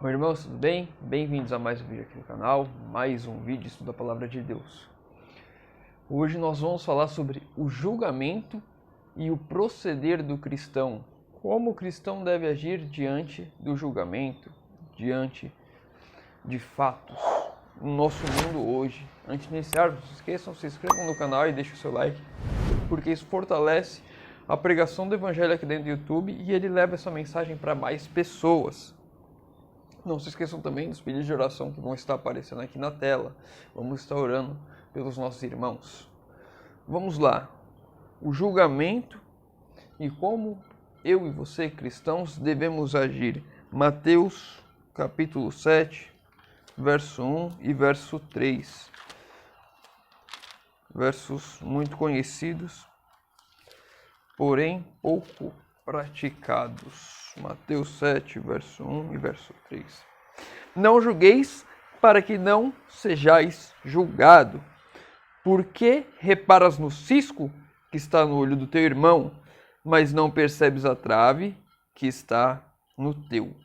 Oi, irmãos, tudo bem? Bem-vindos a mais um vídeo aqui no canal, mais um vídeo estudo da Palavra de Deus. Hoje nós vamos falar sobre o julgamento e o proceder do cristão. Como o cristão deve agir diante do julgamento, diante de fatos no nosso mundo hoje. Antes de iniciar, não se esqueçam, se inscrevam no canal e deixem o seu like, porque isso fortalece a pregação do Evangelho aqui dentro do YouTube e ele leva essa mensagem para mais pessoas. Não se esqueçam também dos pedidos de oração que vão estar aparecendo aqui na tela. Vamos estar orando pelos nossos irmãos. Vamos lá. O julgamento e como eu e você, cristãos, devemos agir. Mateus, capítulo 7, verso 1 e verso 3. Versos muito conhecidos, porém pouco praticados. Mateus 7, verso 1 e verso 3. Não julgueis para que não sejais julgado. Por que reparas no cisco que está no olho do teu irmão, mas não percebes a trave que está no teu?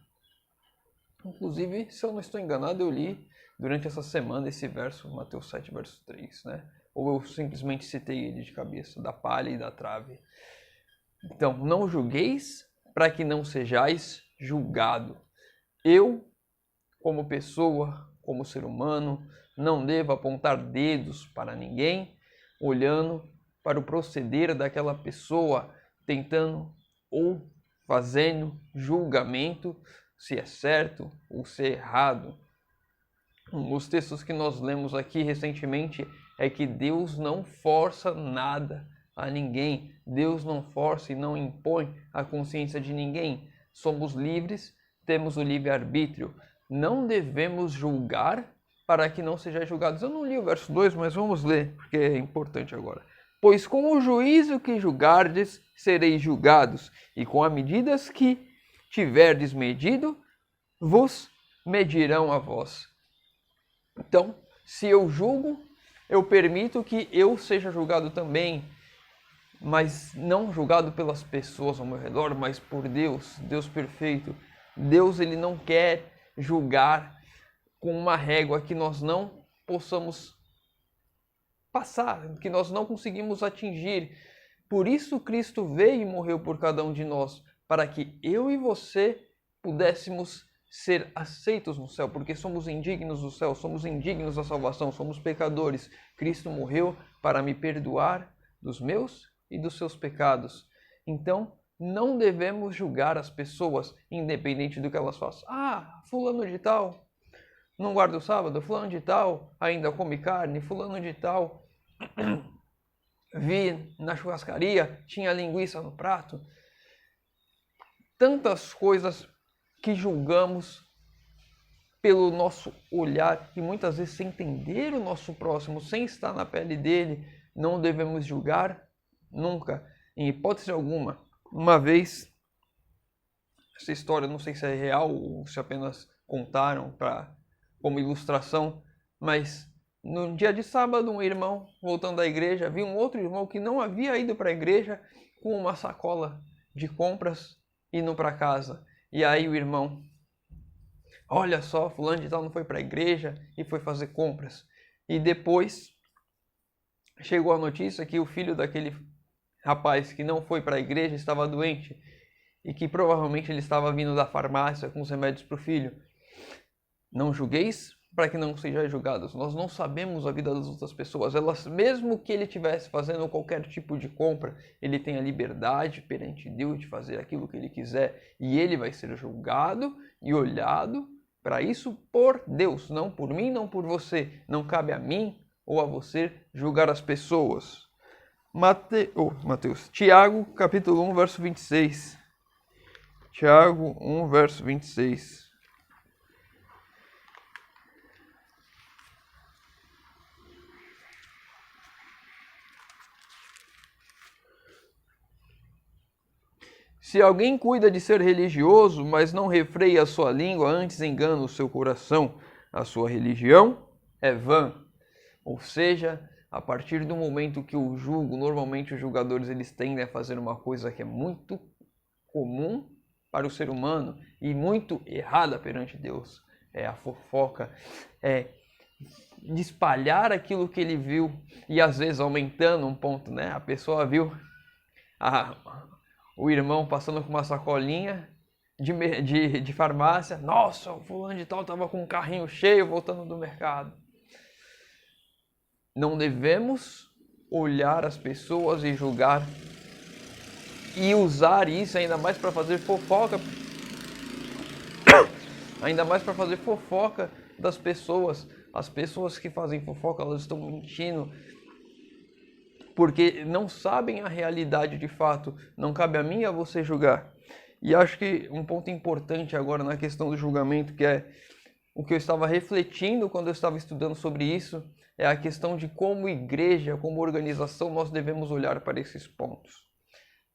Inclusive, se eu não estou enganado, eu li durante essa semana esse verso, Mateus 7, verso 3, né? Ou eu simplesmente citei ele de cabeça, da palha e da trave. Então, não julgueis para que não sejais julgado. Eu, como pessoa, como ser humano, não devo apontar dedos para ninguém, olhando para o proceder daquela pessoa, tentando ou fazendo julgamento se é certo ou se é errado. Os textos que nós lemos aqui recentemente é que Deus não força nada a ninguém. Deus não força e não impõe a consciência de ninguém. Somos livres, temos o livre-arbítrio. Não devemos julgar para que não sejais julgados. Eu não li o verso 2, mas vamos ler, porque é importante agora. Pois com o juízo que julgardes, sereis julgados, e com as medidas que tiverdes medido, vos medirão a vós. Então, se eu julgo, eu permito que eu seja julgado também, mas não julgado pelas pessoas ao meu redor, mas por Deus, Deus perfeito. Deus, ele não quer julgar com uma régua que nós não possamos passar, que nós não conseguimos atingir. Por isso Cristo veio e morreu por cada um de nós, para que eu e você pudéssemos ser aceitos no céu, porque somos indignos do céu, somos indignos da salvação, somos pecadores. Cristo morreu para me perdoar dos meus e dos seus pecados. Então, não devemos julgar as pessoas, independente do que elas façam. Ah, fulano de tal não guarda o sábado, fulano de tal ainda come carne, fulano de tal vi na churrascaria, tinha linguiça no prato. Tantas coisas que julgamos pelo nosso olhar e muitas vezes sem entender o nosso próximo, sem estar na pele dele. Não devemos julgar nunca, em hipótese alguma. Uma vez, essa história não sei se é real ou se apenas contaram como ilustração, mas no dia de sábado, um irmão voltando da igreja viu um outro irmão que não havia ido para a igreja com uma sacola de compras indo para casa. E aí o irmão, olha só, fulano de tal não foi para a igreja e foi fazer compras. E depois chegou a notícia que o filho daquele rapaz que não foi para a igreja estava doente e que provavelmente ele estava vindo da farmácia com os remédios para o filho. Não julgueis para que não sejais julgados. Nós não sabemos a vida das outras pessoas. Elas, mesmo que ele estivesse fazendo qualquer tipo de compra, ele tem a liberdade perante Deus de fazer aquilo que ele quiser. E ele vai ser julgado e olhado para isso por Deus, não por mim, não por você. Não cabe a mim ou a você julgar as pessoas. Mateus. Tiago, capítulo 1, verso 26. Tiago 1, verso 26. Se alguém cuida de ser religioso, mas não refreia a sua língua, antes engana o seu coração, a sua religião é vã. Ou seja, a partir do momento que eu julgo, normalmente os julgadores eles tendem a fazer uma coisa que é muito comum para o ser humano e muito errada perante Deus. É a fofoca, é de espalhar aquilo que ele viu e às vezes aumentando um ponto, né? A pessoa viu o irmão passando com uma sacolinha de farmácia. Nossa, o fulano de tal estava com um carrinho cheio voltando do mercado. Não devemos olhar as pessoas e julgar e usar isso ainda mais para fazer fofoca. Ainda mais para fazer fofoca das pessoas. As pessoas que fazem fofoca, elas estão mentindo porque não sabem a realidade de fato. Não cabe a mim e a você julgar. E acho que um ponto importante agora na questão do julgamento, que é o que eu estava refletindo quando eu estava estudando sobre isso, é a questão de como igreja, como organização, nós devemos olhar para esses pontos.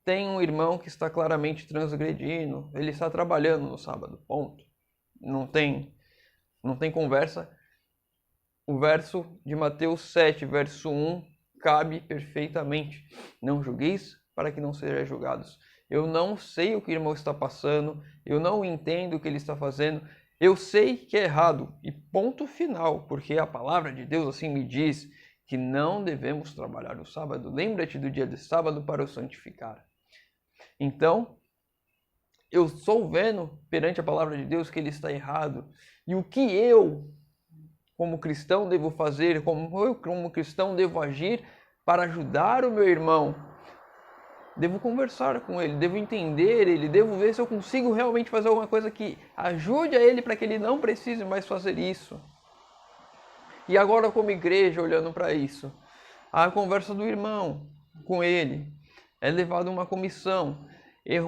Tem um irmão que está claramente transgredindo, ele está trabalhando no sábado, ponto. Não tem conversa. O verso de Mateus 7, verso 1, cabe perfeitamente. Não julgueis para que não sejais julgados. Eu não sei o que o irmão está passando, eu não entendo o que ele está fazendo, eu sei que é errado, e ponto final, porque a palavra de Deus assim me diz que não devemos trabalhar no sábado. Lembra-te do dia de sábado para o santificar. Então, eu estou vendo perante a palavra de Deus que ele está errado. E o que eu, como cristão, devo fazer, como eu, como cristão, devo agir para ajudar o meu irmão? Devo conversar com ele, devo entender ele, devo ver se eu consigo realmente fazer alguma coisa que ajude a ele para que ele não precise mais fazer isso. E agora, como igreja, olhando para isso, a conversa do irmão com ele é levado a uma comissão.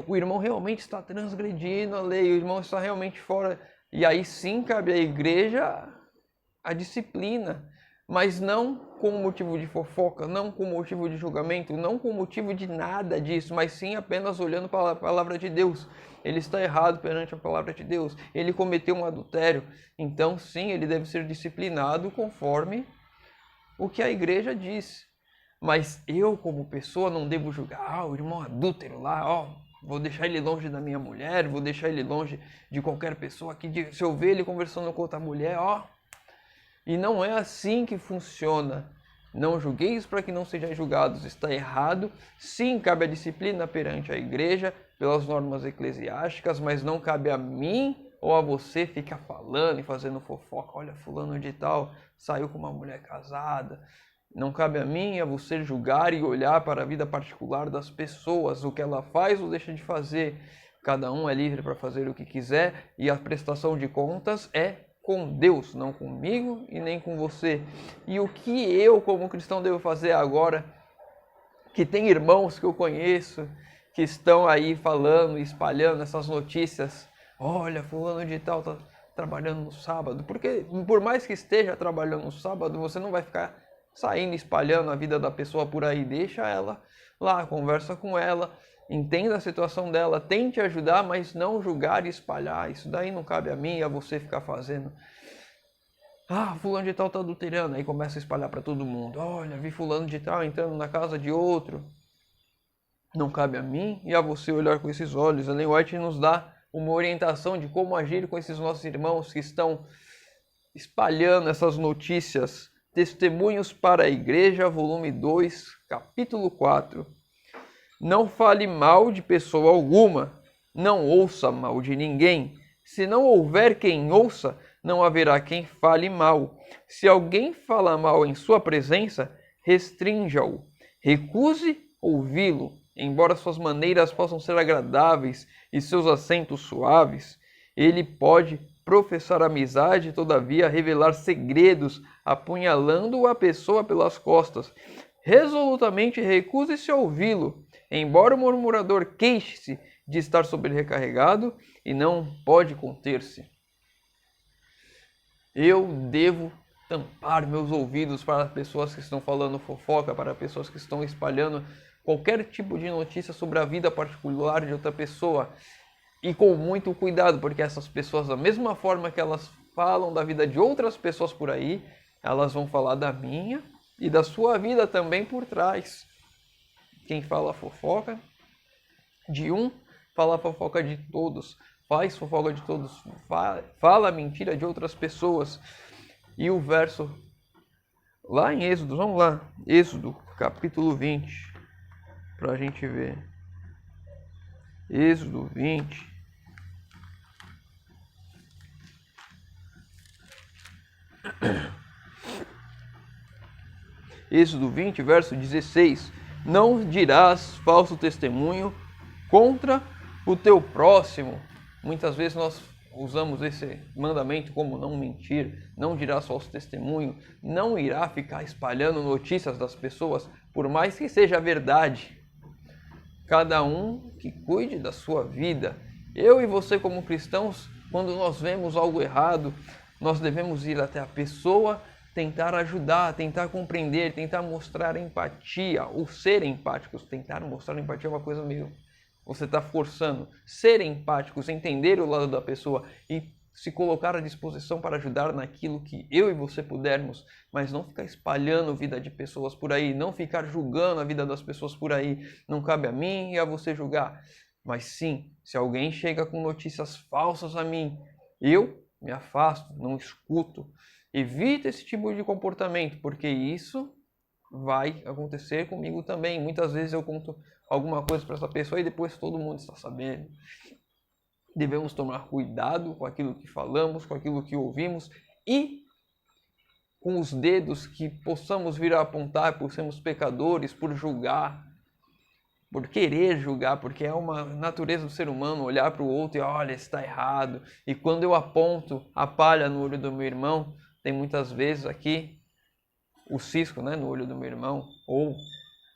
O irmão realmente está transgredindo a lei, o irmão está realmente fora. E aí sim cabe à igreja a disciplina, mas não com motivo de fofoca, não com motivo de julgamento, não com motivo de nada disso, mas sim apenas olhando para a palavra de Deus. Ele está errado perante a palavra de Deus, ele cometeu um adultério, então sim, ele deve ser disciplinado conforme o que a igreja diz. Mas eu, como pessoa, não devo julgar, o irmão adúltero lá, vou deixar ele longe da minha mulher, vou deixar ele longe de qualquer pessoa aqui, se eu ver ele conversando com outra mulher, E não é assim que funciona. Não julgueis para que não sejais julgados. Está errado. Sim, cabe a disciplina perante a igreja, pelas normas eclesiásticas, mas não cabe a mim ou a você ficar falando e fazendo fofoca. Olha, fulano de tal saiu com uma mulher casada. Não cabe a mim e a você julgar e olhar para a vida particular das pessoas, o que ela faz ou deixa de fazer. Cada um é livre para fazer o que quiser e a prestação de contas é com Deus, não comigo e nem com você. E o que eu, como cristão, devo fazer agora? Que tem irmãos que eu conheço que estão aí falando e espalhando essas notícias. Olha, fulano de tal está trabalhando no sábado. Porque por mais que esteja trabalhando no sábado, você não vai ficar saindo espalhando a vida da pessoa por aí. Deixa ela lá, conversa com ela, entenda a situação dela, tente ajudar, mas não julgar e espalhar. Isso daí não cabe a mim e a você ficar fazendo. Fulano de tal está adulterando. Aí começa a espalhar para todo mundo. Olha, vi fulano de tal entrando na casa de outro. Não cabe a mim e a você olhar com esses olhos. Ellen White nos dá uma orientação de como agir com esses nossos irmãos que estão espalhando essas notícias. Testemunhos para a Igreja, volume 2, capítulo 4. Não fale mal de pessoa alguma, não ouça mal de ninguém. Se não houver quem ouça, não haverá quem fale mal. Se alguém fala mal em sua presença, restrinja-o. Recuse ouvi-lo, embora suas maneiras possam ser agradáveis e seus acentos suaves. Ele pode professar amizade, todavia revelar segredos, apunhalando a pessoa pelas costas. Resolutamente recuse-se a ouvi-lo, embora o murmurador queixe-se de estar sobrecarregado e não pode conter-se. Eu devo tampar meus ouvidos para pessoas que estão falando fofoca, para pessoas que estão espalhando qualquer tipo de notícia sobre a vida particular de outra pessoa. E com muito cuidado, porque essas pessoas, da mesma forma que elas falam da vida de outras pessoas por aí, elas vão falar da minha e da sua vida também por trás. Quem fala fofoca de um, fala fofoca de todos, faz fofoca de todos, fala mentira de outras pessoas. E o verso lá em Êxodo, vamos lá, Êxodo capítulo 20, para a gente ver. Êxodo 20. Êxodo 20, verso 16. Não dirás falso testemunho contra o teu próximo. Muitas vezes nós usamos esse mandamento como não mentir, não dirás falso testemunho, não irá ficar espalhando notícias das pessoas, por mais que seja verdade. Cada um que cuide da sua vida. Eu e você como cristãos, quando nós vemos algo errado, nós devemos ir até a pessoa, tentar ajudar, tentar compreender, tentar mostrar empatia, ou ser empáticos. Tentar mostrar empatia é uma coisa meio... Você está forçando. Ser empáticos, entender o lado da pessoa e se colocar à disposição para ajudar naquilo que eu e você pudermos, mas não ficar espalhando a vida de pessoas por aí, não ficar julgando a vida das pessoas por aí. Não cabe a mim e a você julgar. Mas sim, se alguém chega com notícias falsas a mim, eu me afasto, não escuto. Evita esse tipo de comportamento, porque isso vai acontecer comigo também. Muitas vezes eu conto alguma coisa para essa pessoa e depois todo mundo está sabendo. Devemos tomar cuidado com aquilo que falamos, com aquilo que ouvimos e com os dedos que possamos vir a apontar por sermos pecadores, por julgar, por querer julgar, porque é uma natureza do ser humano olhar para o outro e olha, está errado. E quando eu aponto a palha no olho do meu irmão, tem muitas vezes aqui o cisco, né, no olho do meu irmão, ou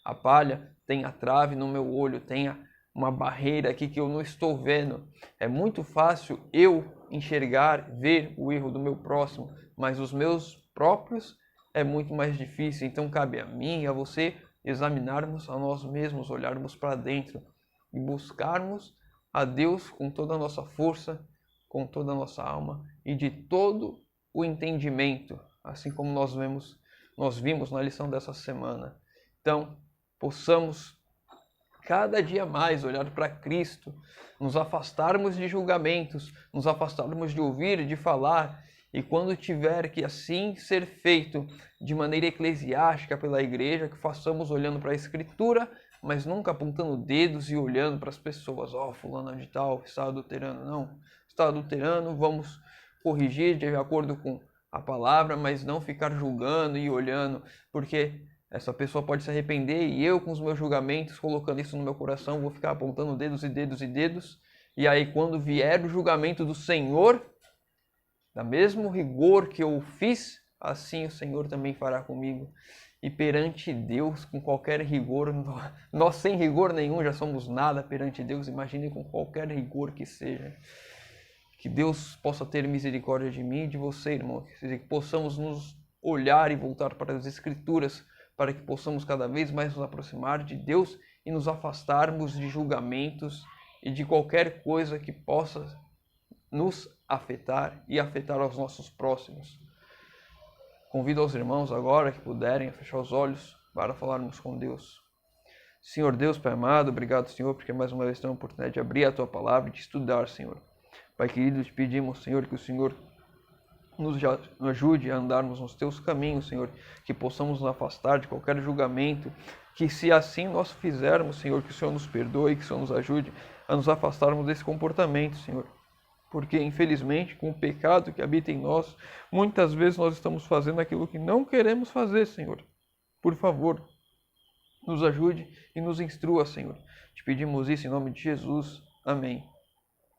a palha, tem a trave no meu olho, tem uma barreira aqui que eu não estou vendo. É muito fácil eu enxergar, ver o erro do meu próximo, mas os meus próprios é muito mais difícil. Então cabe a mim e a você examinarmos a nós mesmos, olharmos para dentro e buscarmos a Deus com toda a nossa força, com toda a nossa alma e de todo o entendimento, assim como nós vimos na lição dessa semana. Então, possamos cada dia mais olhar para Cristo, nos afastarmos de julgamentos, nos afastarmos de ouvir, de falar, e quando tiver que assim ser feito de maneira eclesiástica pela igreja, que façamos olhando para a Escritura, mas nunca apontando dedos e olhando para as pessoas. Fulano de tal está adulterando. Não, está adulterando, vamos corrigir de acordo com a palavra, mas não ficar julgando e olhando, porque essa pessoa pode se arrepender e eu, com os meus julgamentos, colocando isso no meu coração, vou ficar apontando dedos e dedos e dedos. E aí, quando vier o julgamento do Senhor, da mesmo rigor que eu fiz, assim o Senhor também fará comigo. E perante Deus, com qualquer rigor, nós sem rigor nenhum já somos nada perante Deus, imagine com qualquer rigor que seja. Que Deus possa ter misericórdia de mim e de você, irmão. Que possamos nos olhar e voltar para as Escrituras, para que possamos cada vez mais nos aproximar de Deus e nos afastarmos de julgamentos e de qualquer coisa que possa nos afetar e afetar aos nossos próximos. Convido aos irmãos agora que puderem a fechar os olhos para falarmos com Deus. Senhor Deus, Pai amado, obrigado, Senhor, porque mais uma vez temos a oportunidade de abrir a Tua Palavra e de estudar, Senhor. Pai querido, te pedimos, Senhor, que o Senhor nos ajude a andarmos nos Teus caminhos, Senhor, que possamos nos afastar de qualquer julgamento, que se assim nós fizermos, Senhor, que o Senhor nos perdoe, que o Senhor nos ajude a nos afastarmos desse comportamento, Senhor. Porque, infelizmente, com o pecado que habita em nós, muitas vezes nós estamos fazendo aquilo que não queremos fazer, Senhor. Por favor, nos ajude e nos instrua, Senhor. Te pedimos isso em nome de Jesus. Amém.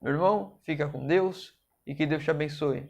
Meu irmão, fica com Deus e que Deus te abençoe.